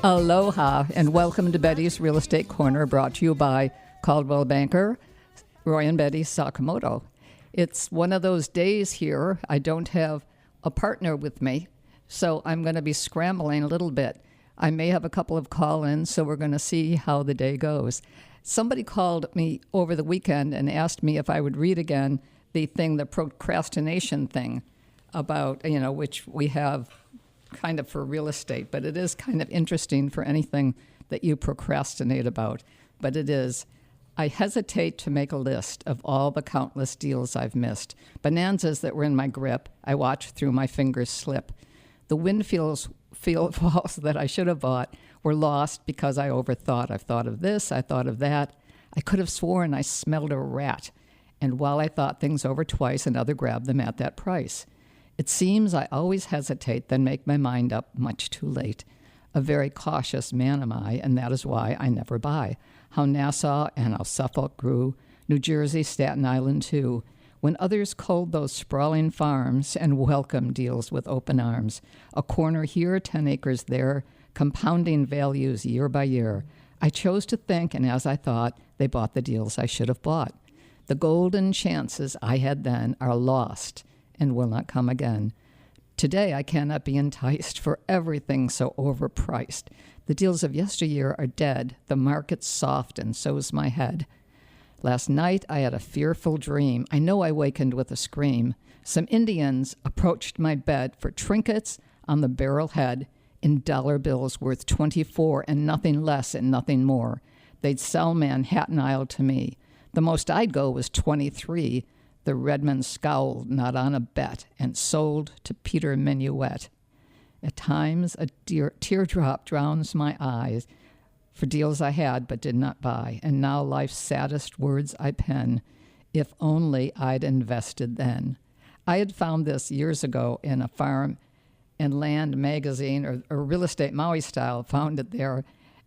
Aloha, and welcome to Betty's Real Estate Corner, brought to you by Caldwell banker Roy and Betty Sakamoto. It's one of those days here. I don't have a partner with me, so I'm going to be scrambling a little bit. I may have a couple of call-ins, so we're going to see how the day goes. Somebody called me over the weekend and asked me if I would read again the procrastination thing about, which we have kind of for real estate, but it is kind of interesting for anything that you procrastinate about. But it is, I hesitate to make a list of all the countless deals I've missed. Bonanzas that were in my grip, I watch through my fingers slip. The windfalls that I should have bought were lost because I overthought. I've thought of this, I thought of that. I could have sworn I smelled a rat. And while I thought things over twice, another grabbed them at that price. It seems I always hesitate, then make my mind up much too late. A very cautious man am I, and that is why I never buy. How Nassau and how Suffolk grew, New Jersey, Staten Island too, when others culled those sprawling farms and welcomed deals with open arms. A corner here, 10 acres there, compounding values year by year. I chose to think, and as I thought, they bought the deals I should have bought. The golden chances I had then are lost and will not come again. Today I cannot be enticed for everything so overpriced. The deals of yesteryear are dead. The market's soft and so's my head. Last night I had a fearful dream. I know I wakened with a scream. Some Indians approached my bed for trinkets on the barrel head in dollar bills worth 24 and nothing less and nothing more. They'd sell Manhattan Isle to me. The most I'd go was 23. The Redmond scowled, not on a bet, and sold to Peter Minuet. At times, a teardrop drowns my eyes for deals I had but did not buy, and now life's saddest words I pen, if only I'd invested then. I had found this years ago in a farm and land magazine, or Real Estate Maui style, found it there,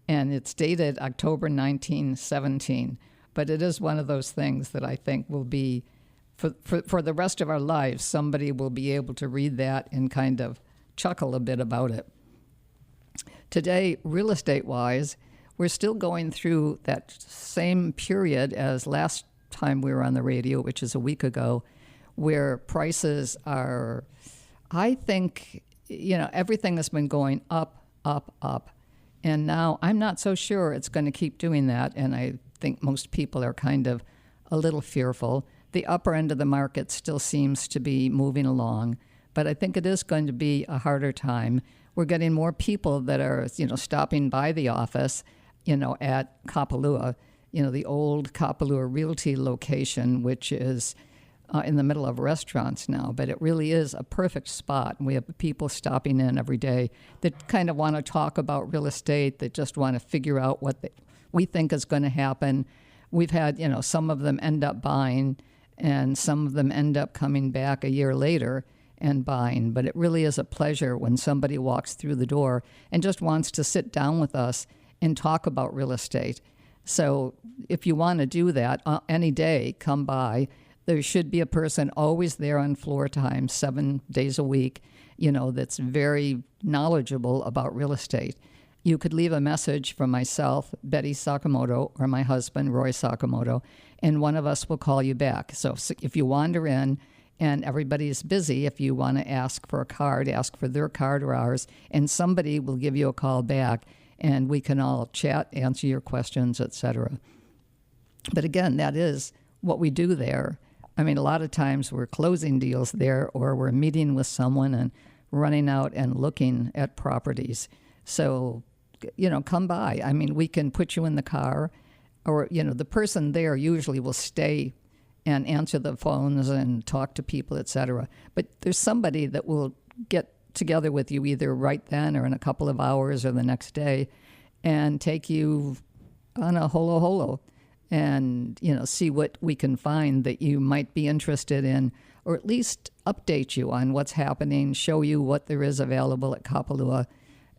and it's dated October 1917. But it is one of those things that I think will be, for the rest of our lives, somebody will be able to read that and kind of chuckle a bit about it. Today, real estate-wise, we're still going through that same period as last time we were on the radio, which is a week ago, where prices are, I think, everything has been going up, up, up. And now I'm not so sure it's going to keep doing that, and I think most people are kind of a little fearful. The upper end of the market still seems to be moving along, but I think it is going to be a harder time. We're getting more people that are, stopping by the office, at Kapalua, the old Kapalua Realty location, which is in the middle of restaurants now, but it really is a perfect spot. And we have people stopping in every day that kind of want to talk about real estate, that just want to figure out what we think is going to happen. We've had, some of them end up buying, and some of them end up coming back a year later and buying. But it really is a pleasure when somebody walks through the door and just wants to sit down with us and talk about real estate. So if you want to do that any day, come by. There should be a person always there on floor time, 7 days a week, that's very knowledgeable about real estate. You could leave a message from myself, Betty Sakamoto, or my husband, Roy Sakamoto, and one of us will call you back. So if you wander in and everybody's busy, if you want to ask for a card, ask for their card or ours, and somebody will give you a call back, and we can all chat, answer your questions, etc. But again, that is what we do there. I mean, a lot of times we're closing deals there, or we're meeting with someone and running out and looking at properties. So, come by. I mean, we can put you in the car, or, the person there usually will stay and answer the phones and talk to people, etc. But there's somebody that will get together with you either right then or in a couple of hours or the next day and take you on a holo and, see what we can find that you might be interested in, or at least update you on what's happening, show you what there is available at Kapalua,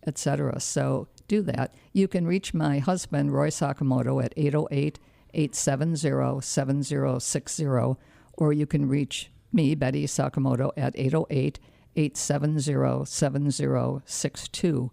etc. So do that. You can reach my husband, Roy Sakamoto, at 808-870-7060, or you can reach me, Betty Sakamoto, at 808-870-7062.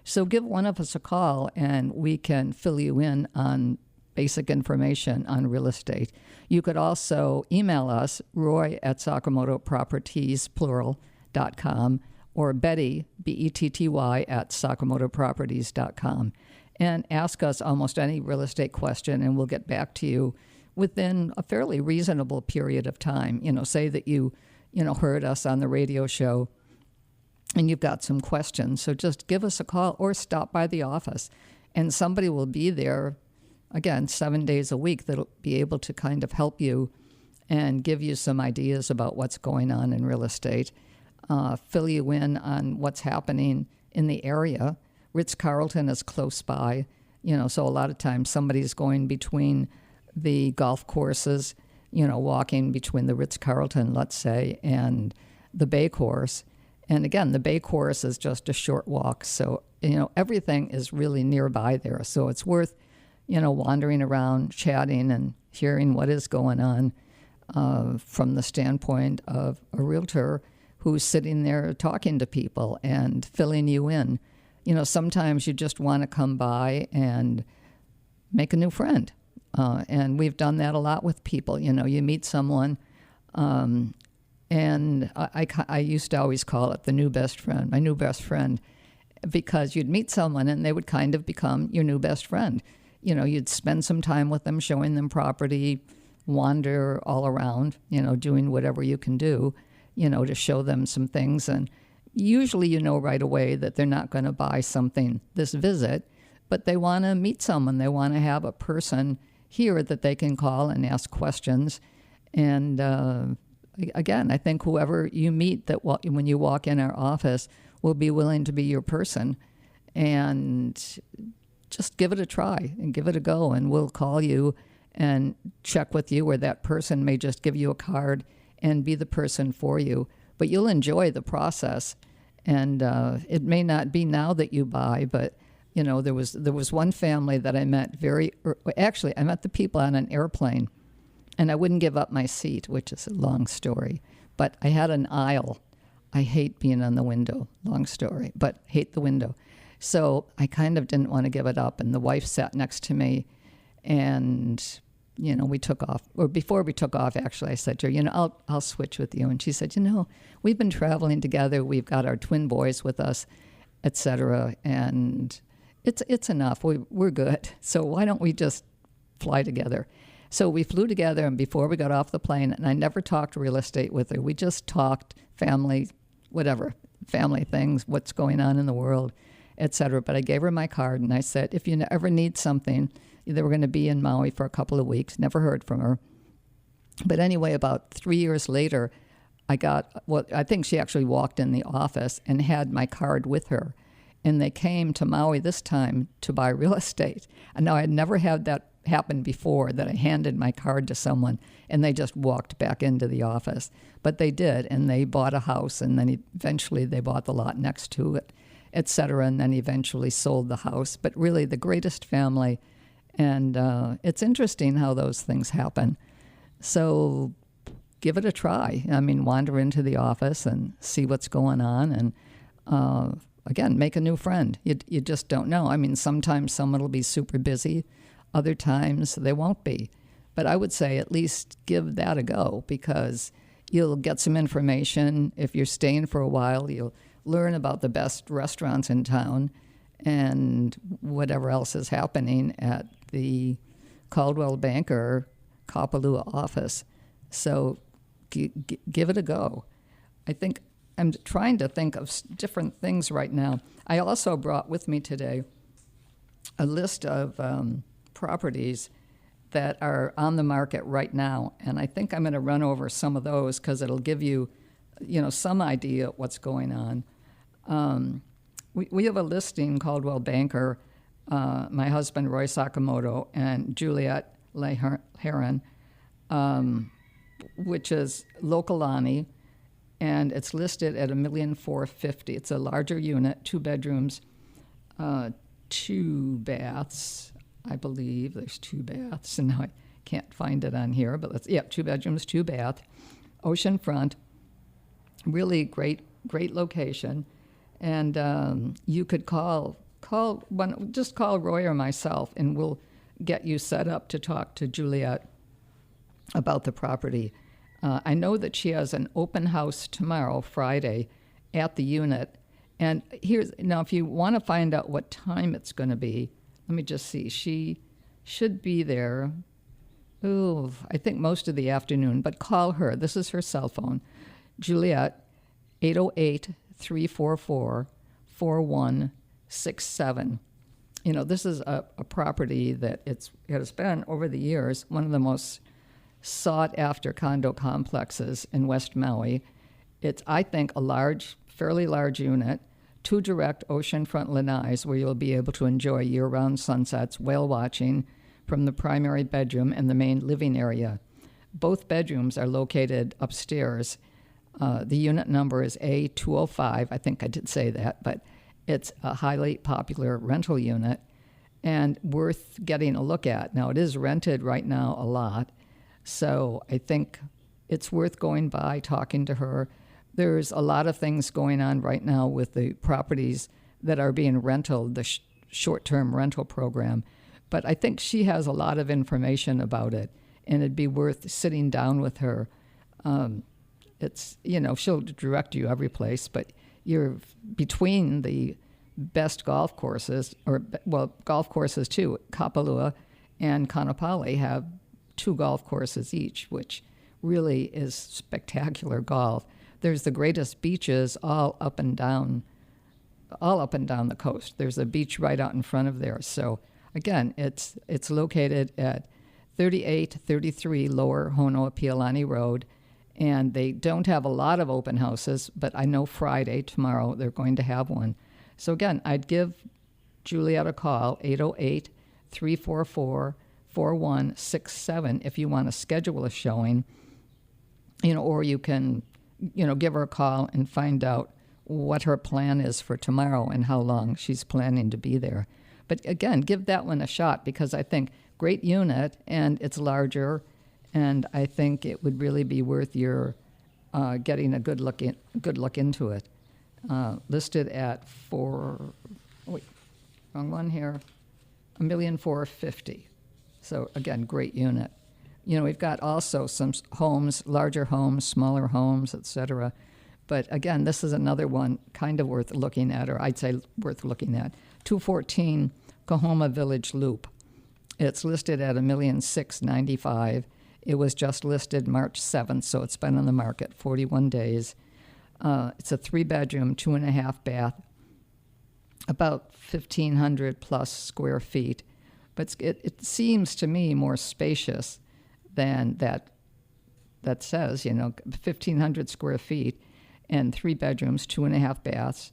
So give one of us a call and we can fill you in on basic information on real estate. You could also email us, roy@sakamotoproperties.com or Betty, Betty, @sakamotoproperties.com, and ask us almost any real estate question, and we'll get back to you within a fairly reasonable period of time. Say that you heard us on the radio show and you've got some questions. So just give us a call or stop by the office, and somebody will be there, again, 7 days a week, that'll be able to kind of help you and give you some ideas about what's going on in real estate, fill you in on what's happening in the area. Ritz-Carlton is close by, so a lot of times somebody's going between the golf courses, walking between the Ritz-Carlton, let's say, and the Bay Course. And again, the Bay Course is just a short walk. So, everything is really nearby there. So it's worth, wandering around, chatting, and hearing what is going on from the standpoint of a realtor who's sitting there talking to people and filling you in. Sometimes you just want to come by and make a new friend. And we've done that a lot with people. You meet someone, and I used to always call it the new best friend, my new best friend, because you'd meet someone and they would kind of become your new best friend. You'd spend some time with them, showing them property, wander all around, doing whatever you can do, to show them some things. And usually right away that they're not going to buy something this visit, but they want to meet someone. They want to have a person here that they can call and ask questions. And again, I think whoever you meet when you walk in our office will be willing to be your person. And just give it a try and give it a go, and we'll call you and check with you, or that person may just give you a card and be the person for you. But you'll enjoy the process. And it may not be now that you buy, but there was one family that I met I met the people on an airplane, and I wouldn't give up my seat, which is a long story. But I had an aisle. I hate being on the window, long story, but hate the window. So I kind of didn't want to give it up, and the wife sat next to me, and we took off. Or before we took off, actually, I said to her, I'll switch with you. And she said, we've been traveling together. We've got our twin boys with us, etc. And it's enough. We're good. So why don't we just fly together? So we flew together, and before we got off the plane, and I never talked real estate with her. We just talked family, whatever, family things, what's going on in the world, etc. But I gave her my card, and I said, if you ever need something, they were going to be in Maui for a couple of weeks. Never heard from her. But anyway, about 3 years later, I think she actually walked in the office and had my card with her. And they came to Maui this time to buy real estate. And now I had never had that happen before, that I handed my card to someone and they just walked back into the office. But they did, and they bought a house, and then eventually they bought the lot next to it, etc., and then eventually sold the house. But really the greatest family. And it's interesting how those things happen. So give it a try. Wander into the office and see what's going on, and again, make a new friend. You just don't know. Sometimes someone will be super busy. Other times they won't be. But I would say at least give that a go, because you'll get some information. If you're staying for a while, you'll learn about the best restaurants in town and whatever else is happening at the Coldwell Banker Kapalua office. So give it a go. I think I'm trying to think of different things right now. I also brought with me today a list of properties that are on the market right now, and I think I'm going to run over some of those because it'll give you, some idea what's going on. We have a listing, Caldwell Banker, my husband Roy Sakamoto and Juliet Heron, which is Lokalani, and it's listed at $1,450,000. It's a larger unit, 2 bedrooms, 2 baths. I believe there's 2 baths, and now I can't find it on here, but 2 bedrooms, 2 bath, oceanfront, really great location. And you could call just call Roy or myself, and we'll get you set up to talk to Juliet about the property. I know that she has an open house tomorrow, Friday, at the unit. And now, if you want to find out what time it's going to be, let me just see. She should be there, I think most of the afternoon, but call her. This is her cell phone. Juliet, 808-344-4167. This is a property that it has been, over the years, one of the most sought-after condo complexes in West Maui. It's, I think, fairly large unit, 2 direct oceanfront lanais where you'll be able to enjoy year-round sunsets, whale watching from the primary bedroom and the main living area. Both bedrooms are located upstairs. The unit number is A205. I think I did say that, but it's a highly popular rental unit and worth getting a look at. Now, it is rented right now a lot, so I think it's worth going by, talking to her. There's a lot of things going on right now with the properties that are being rented, the short-term rental program. But I think she has a lot of information about it, and it'd be worth sitting down with her. She'll direct you every place, but you're between the best golf courses, golf courses too. Kapalua and Kaanapali have 2 golf courses each, which really is spectacular golf. There's the greatest beaches all up and down the coast. There's a beach right out in front of there. So again, it's located at 3833 Lower Honoapialani Road, and they don't have a lot of open houses, but I know Friday, tomorrow, they're going to have one. So again, I'd give Juliet a call, 808-344-4167, if you want to schedule a showing, or you can, give her a call and find out what her plan is for tomorrow and how long she's planning to be there. But again, give that one a shot, because I think great unit, and it's larger, and I think it would really be worth your getting a good look into it. Listed at wrong one here, $1,450,000. So again, great unit. We've got also some homes, larger homes, smaller homes, etc. But again, this is another one kind of worth looking at, or I'd say worth looking at. 214 Kahoma Village Loop. It's listed at $1,695,000. It was just listed March 7th, so it's been on the market 41 days. It's a 3-bedroom, 2.5 bath, about 1,500 plus square feet. But it seems to me more spacious than that says, 1,500 square feet and 3 bedrooms, 2.5 baths.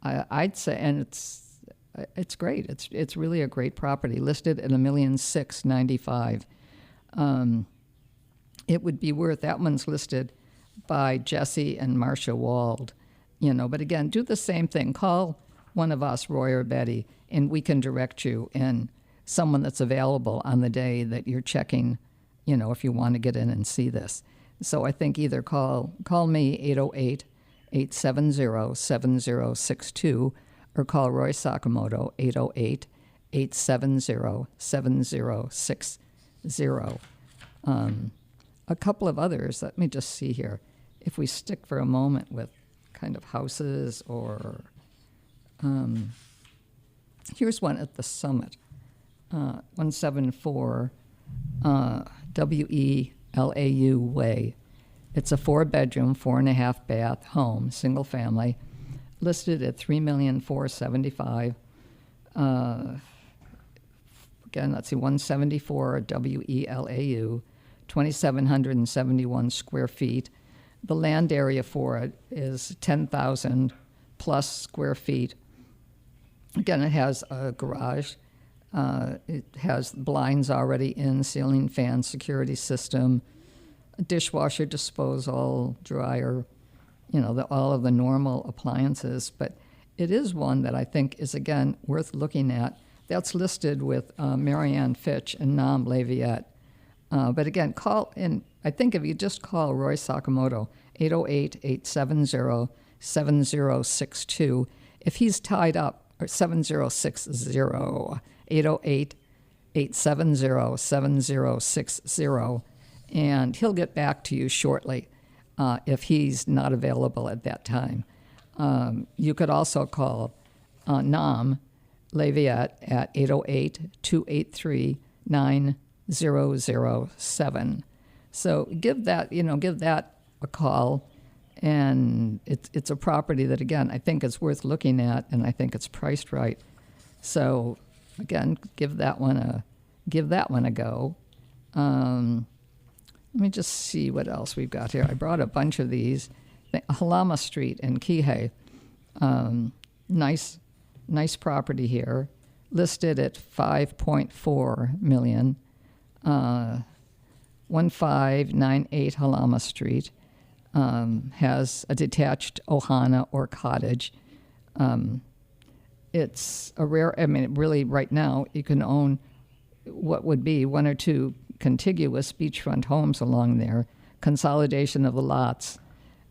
I'd say, and it's great. It's really a great property, listed at $1,695,000. It would be worth, that one's listed by Jesse and Marcia Wald, but again, do the same thing. Call one of us, Roy or Betty, and we can direct you in someone that's available on the day that you're checking, if you want to get in and see this. So I think either call me, 808-870-7062, or call Roy Sakamoto, 808-870-7060. A couple of others, let me just see here. If we stick for a moment with kind of houses or, here's one at the Summit, 174 WELAU Way. It's a 4-bedroom, 4.5 bath home, single family, listed at $3,475,000. Again, let's see, 174 WELAU, 2,771 square feet. The land area for it is 10,000 plus square feet. Again, it has a garage. It has blinds already in, ceiling fan, security system, dishwasher, disposal, dryer, all of the normal appliances. But it is one that I think is, again, worth looking at. That's listed with Marianne Fitch and Nam Leviette. But again, I think if you just call Roy Sakamoto, 808-870-7062, if he's tied up or 7060, 808-870-7060, and he'll get back to you shortly if he's not available at that time. You could also call Nam Leviat at 808-283-9007. So give that a call, and it's a property that, again, I think is worth looking at, and I think it's priced right. So again, give that one a go. Let me just see what else we've got here. I brought a bunch of these. Halama Street in Kihei, nice property here, listed at $5.4 million. 1598 Halama Street has a detached ohana or cottage. It's a rare, really right now you can own what would be one or two contiguous beachfront homes along there. Consolidation of the lots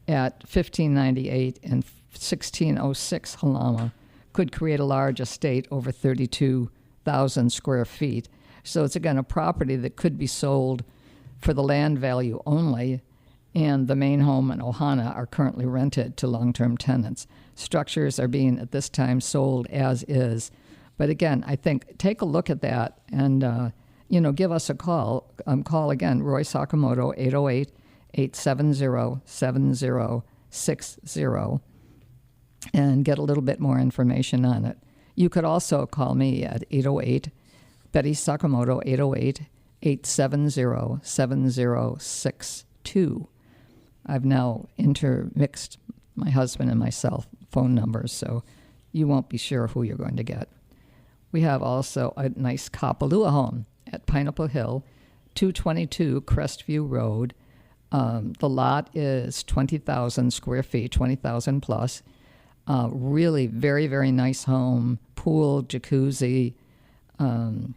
at 1598 and 1606 Halama could create a large estate over 32,000 square feet. So it's, again, a property that could be sold for the land value only, and the main home and ohana are currently rented to long-term tenants. Structures are being, at this time, sold as is. But again, I think take a look at that and, give us a call. Call again, Roy Sakamoto, 808-870-7060, and get a little bit more information on it. You could also call me at 808, Betty Sakamoto, 808-870-7062. I've now intermixed my husband and myself phone numbers, so you won't be sure who you're going to get. We have also a nice Kapalua home at Pineapple Hill, 222 Crestview Road. The lot is 20,000 square feet, 20,000 plus. Really very, very nice home, pool, jacuzzi. And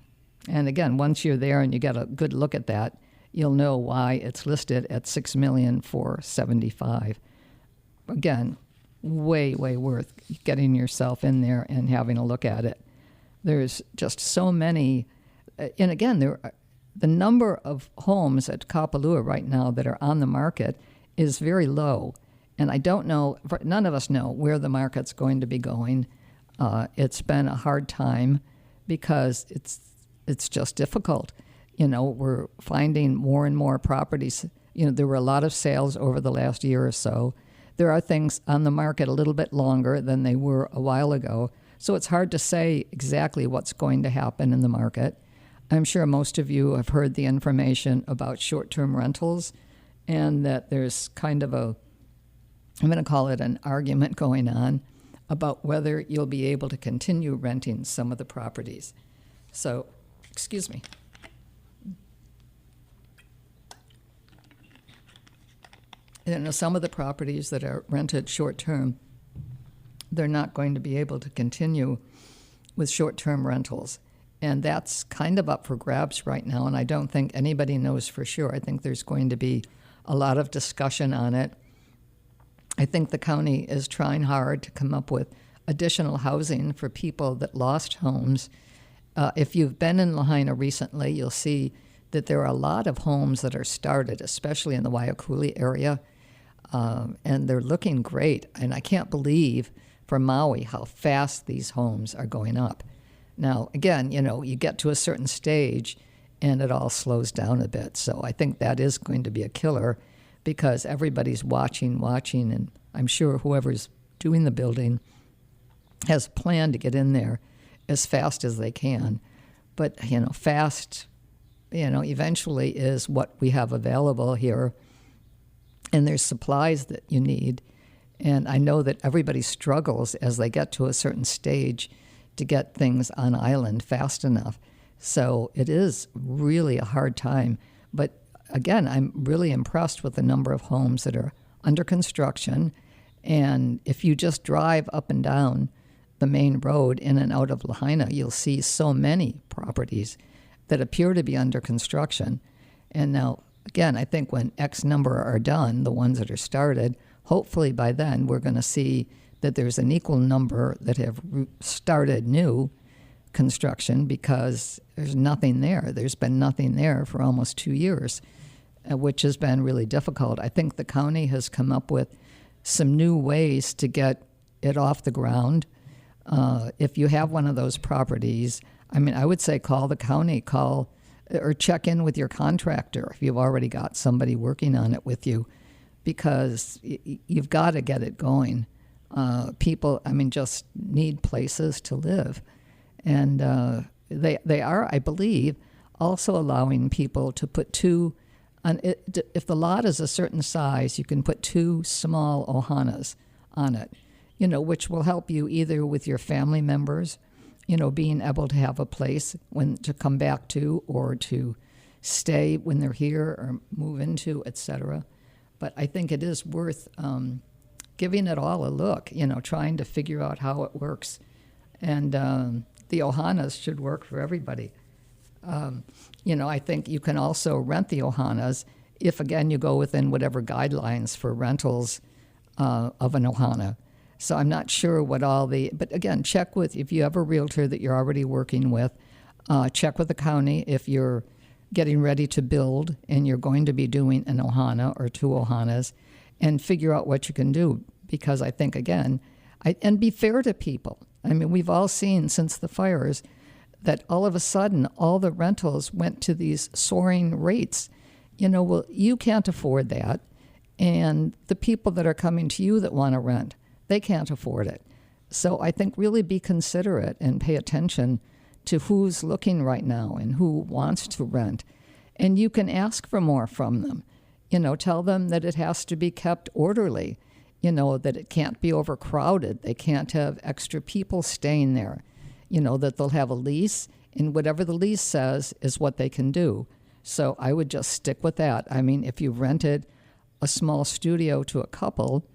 again, once you're there and you get a good look at that, you'll know why it's listed at $6,475,000. Again, way, way worth getting yourself in there and having a look at it. There's just so many, and again, the number of homes at Kapalua right now that are on the market is very low. And I don't know, none of us know where the market's going to be going. It's been a hard time because it's just difficult. We're finding more and more properties. There were a lot of sales over the last year or so. There are things on the market a little bit longer than they were a while ago. So it's hard to say exactly what's going to happen in the market. I'm sure most of you have heard the information about short-term rentals, and that there's kind of I'm going to call it an argument going on about whether you'll be able to continue renting some of the properties. So, excuse me. Some of the properties that are rented short-term, they're not going to be able to continue with short-term rentals. And that's kind of up for grabs right now, and I don't think anybody knows for sure. I think there's going to be a lot of discussion on it. I think the county is trying hard to come up with additional housing for people that lost homes. If you've been in Lahaina recently, you'll see that there are a lot of homes that are started, especially in the Waiakuli area, and they're looking great. And I can't believe for Maui how fast these homes are going up. Now, again, you get to a certain stage and it all slows down a bit. So I think that is going to be a killer because everybody's watching, and I'm sure whoever's doing the building has a plan to get in there as fast as they can. But, fast, eventually is what we have available here. And there's supplies that you need. And I know that everybody struggles as they get to a certain stage to get things on island fast enough. So it is really a hard time. But again, I'm really impressed with the number of homes that are under construction. And if you just drive up and down the main road in and out of Lahaina, you'll see so many properties that appear to be under construction. And now, again, I think when X number are done, the ones that are started, hopefully by then we're going to see that there's an equal number that have started new construction because there's nothing there. There's been nothing there for almost 2 years, which has been really difficult. I think the county has come up with some new ways to get it off the ground. If you have one of those properties, I mean, I would say call the county, or check in with your contractor if you've already got somebody working on it with you, because you've got to get it going. People, I mean, just need places to live. And they are, I believe, also allowing people to put if the lot is a certain size, you can put 2 small ohanas on it, which will help you either with your family members, being able to have a place to come back to or to stay when they're here or move into, etc. But I think it is worth giving it all a look, trying to figure out how it works. And the ohanas should work for everybody. I think you can also rent the ohanas if, again, you go within whatever guidelines for rentals of an ohana. So I'm not sure what but again, check if you have a realtor that you're already working with, check with the county if you're getting ready to build and you're going to be doing an ohana or 2 ohanas, and figure out what you can do. Because I think, again, and be fair to people. I mean, we've all seen since the fires that all of a sudden all the rentals went to these soaring rates. Well, you can't afford that. And the people that are coming to you that want to rent, they can't afford it. So I think really be considerate and pay attention to who's looking right now and who wants to rent. And you can ask for more from them. Tell them that it has to be kept orderly, that it can't be overcrowded. They can't have extra people staying there, that they'll have a lease, and whatever the lease says is what they can do. So I would just stick with that. I mean, if you've rented a small studio to a couple,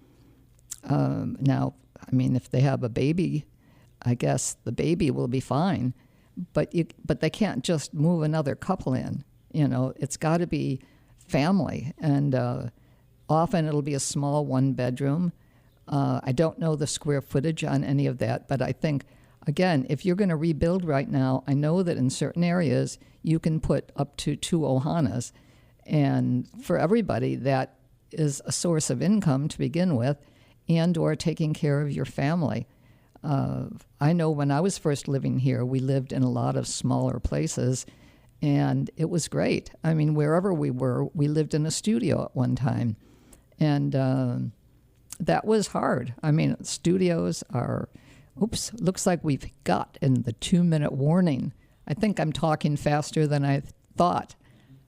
now, I mean, if they have a baby, I guess the baby will be fine, but they can't just move another couple in. It's got to be family, and often it'll be a small 1-bedroom. I don't know the square footage on any of that, but I think, again, if you're going to rebuild right now, I know that in certain areas you can put up to 2 ohanas, and for everybody that is a source of income to begin with, and or taking care of your family. I know when I was first living here, we lived in a lot of smaller places, and it was great. I mean, wherever we were, we lived in a studio at one time, and that was hard. I mean, studios are, looks like we've got in the 2-minute warning. I think I'm talking faster than I thought.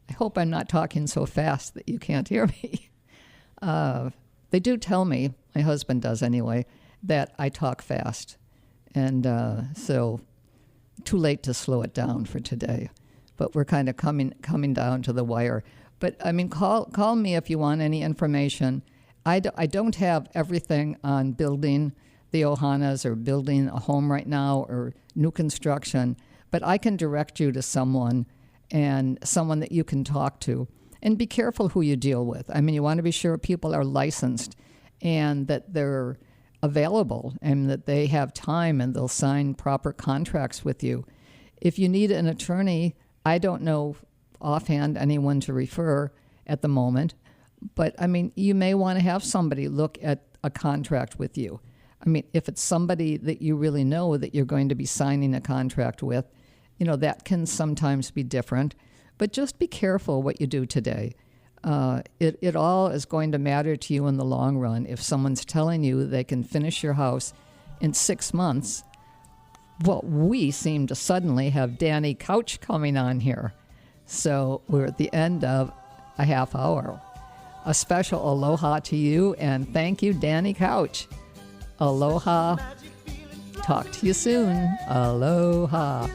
I hope I'm not talking so fast that you can't hear me. They do tell me, my husband does anyway, that I talk fast. And so too late to slow it down for today. But we're kind of coming down to the wire. But, I mean, call me if you want any information. I don't have everything on building the ohanas or building a home right now or new construction, but I can direct you to someone that you can talk to. And be careful who you deal with. I mean, you want to be sure people are licensed and that they're available and that they have time and they'll sign proper contracts with you. If you need an attorney, I don't know offhand anyone to refer at the moment, but I mean, you may want to have somebody look at a contract with you. I mean, if it's somebody that you really know that you're going to be signing a contract with, that can sometimes be different. But just be careful what you do today. It all is going to matter to you in the long run. If someone's telling you they can finish your house in 6 months, well, we seem to suddenly have Danny Couch coming on here. So we're at the end of a half hour. A special aloha to you, and thank you, Danny Couch. Aloha. Talk to you soon. Aloha.